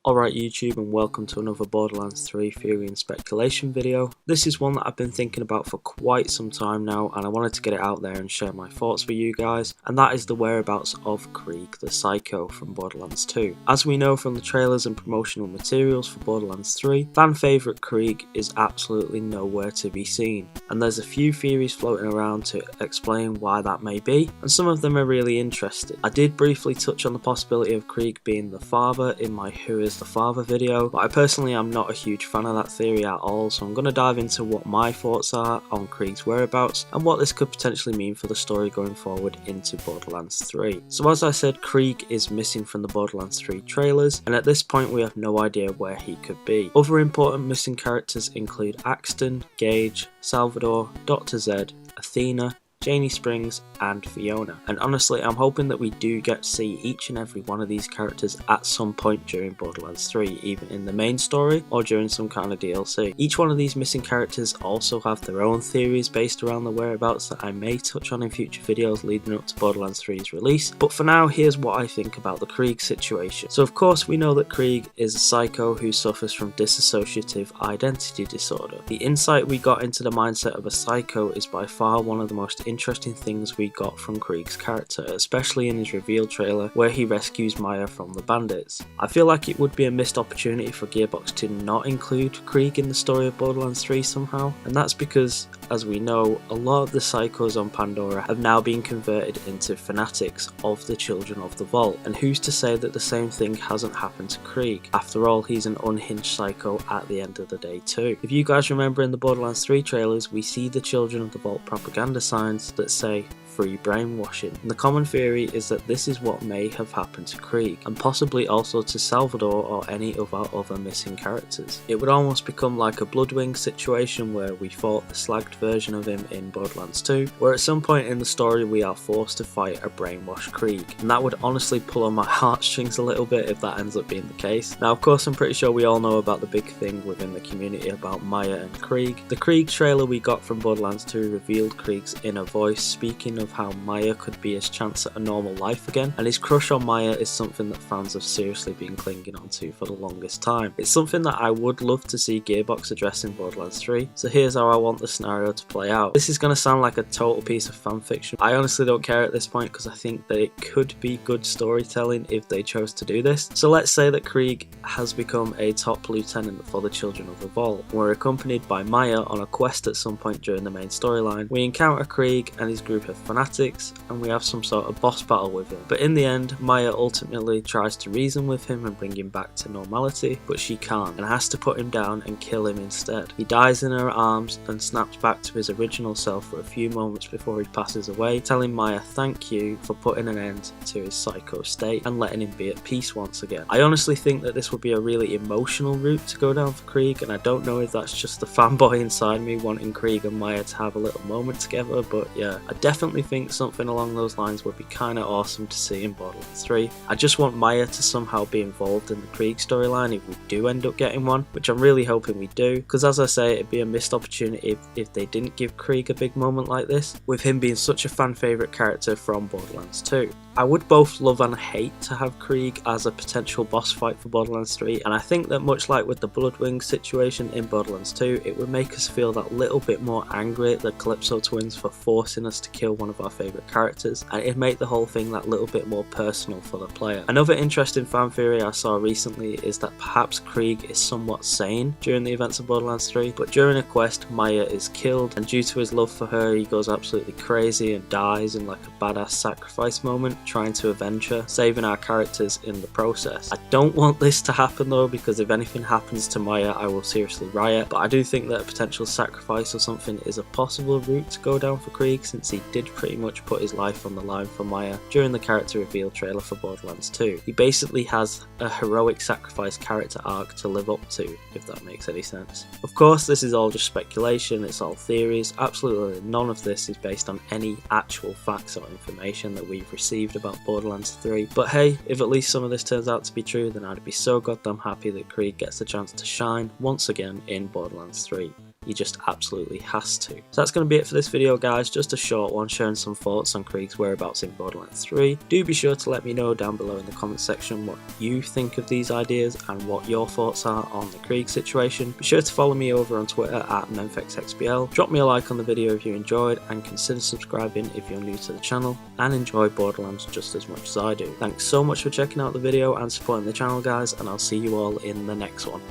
Alright YouTube, and welcome to another Borderlands 3 theory and speculation video. This is one that I've been thinking about for quite some time now, and I wanted to get it out there and share my thoughts with you guys, and that is the whereabouts of Krieg the Psycho from Borderlands 2. As we know from the trailers and promotional materials for Borderlands 3, fan favourite Krieg is absolutely nowhere to be seen, and there's a few theories floating around to explain why that may be, and some of them are really interesting. I did briefly touch on the possibility of Krieg being the father in my Who is the Father video, but I personally am not a huge fan of that theory at all, so I'm going to dive into what my thoughts are on Krieg's whereabouts and what this could potentially mean for the story going forward into Borderlands 3. So as I said, Krieg is missing from the Borderlands 3 trailers, and at this point we have no idea where he could be. Other important missing characters include Axton, Gaige, Salvador, Dr. Z, Athena, Janie Springs and Fiona, and honestly I'm hoping that we do get to see each and every one of these characters at some point during Borderlands 3, either in the main story or during some kind of DLC. Each one of these missing characters also have their own theories based around the whereabouts that I may touch on in future videos leading up to Borderlands 3's release, but for now here's what I think about the Krieg situation. So of course we know that Krieg is a psycho who suffers from dissociative identity disorder. The insight we got into the mindset of a psycho is by far one of the most interesting things we got from Krieg's character, especially in his reveal trailer where he rescues Maya from the bandits. I feel like it would be a missed opportunity for Gearbox to not include Krieg in the story of Borderlands 3 somehow, and that's because, as we know, a lot of the psychos on Pandora have now been converted into fanatics of the Children of the Vault, and who's to say that the same thing hasn't happened to Krieg? After all, he's an unhinged psycho at the end of the day too. If you guys remember in the Borderlands 3 trailers, we see the Children of the Vault propaganda signs that say free brainwashing, and the common theory is that this is what may have happened to Krieg, and possibly also to Salvador or any of our other missing characters. It would almost become like a Bloodwing situation where we fought the slagged version of him in Borderlands 2, where at some point in the story we are forced to fight a brainwashed Krieg, and that would honestly pull on my heartstrings a little bit if that ends up being the case. Now of course I'm pretty sure we all know about the big thing within the community about Maya and Krieg. The Krieg trailer we got from Borderlands 2 revealed Krieg's inner voice speaking of how Maya could be his chance at a normal life again, and his crush on Maya is something that fans have seriously been clinging onto for the longest time. It's something that I would love to see Gearbox address in Borderlands 3, so here's how I want the scenario to play out. This is going to sound like a total piece of fanfiction. I honestly don't care at this point because I think that it could be good storytelling if they chose to do this. So let's say that Krieg has become a top lieutenant for the Children of the Vault. We're accompanied by Maya on a quest at some point during the main storyline. We encounter Krieg and his group of fanatics, and we have some sort of boss battle with him. But in the end, Maya ultimately tries to reason with him and bring him back to normality, but she can't, and has to put him down and kill him instead. He dies in her arms and snaps back to his original self for a few moments before he passes away, telling Maya thank you for putting an end to his psycho state and letting him be at peace once again. I honestly think that this would be a really emotional route to go down for Krieg, and I don't know if that's just the fanboy inside me wanting Krieg and Maya to have a little moment together, but yeah, I definitely think something along those lines would be kinda awesome to see in Borderlands 3. I just want Maya to somehow be involved in the Krieg storyline if we do end up getting one, which I'm really hoping we do, because as I say, it'd be a missed opportunity if they didn't give Krieg a big moment like this, with him being such a fan favourite character from Borderlands 2. I would both love and hate to have Krieg as a potential boss fight for Borderlands 3, and I think that much like with the Bloodwing situation in Borderlands 2, it would make us feel that little bit more angry at the Calypso twins for forcing us to kill one of our favourite characters, and it'd make the whole thing that little bit more personal for the player. Another interesting fan theory I saw recently is that perhaps Krieg is somewhat sane during the events of Borderlands 3, but during a quest Maya is killed, and due to his love for her he goes absolutely crazy and dies in like a badass sacrifice moment, trying to avenge her, saving our characters in the process. I don't want this to happen though, because if anything happens to Maya I will seriously riot, but I do think that a potential sacrifice or something is a possible route to go down for Krieg, since he did pretty much put his life on the line for Maya during the character reveal trailer for Borderlands 2. He basically has a heroic sacrifice character arc to live up to, if that makes any sense. Of course this is all just speculation, it's all theories, absolutely none of this is based on any actual facts or information that we've received about Borderlands 3, but hey, if at least some of this turns out to be true, then I'd be so goddamn happy that Krieg gets the chance to shine once again in Borderlands 3. you just absolutely has to. So that's going to be it for this video guys, just a short one sharing some thoughts on Krieg's whereabouts in Borderlands 3. Do be sure to let me know down below in the comment section what you think of these ideas and what your thoughts are on the Krieg situation. Be sure to follow me over on Twitter at memphexxbl. Drop me a like on the video if you enjoyed, and consider subscribing if you're new to the channel and enjoy Borderlands just as much as I do. Thanks so much for checking out the video and supporting the channel guys, and I'll see you all in the next one.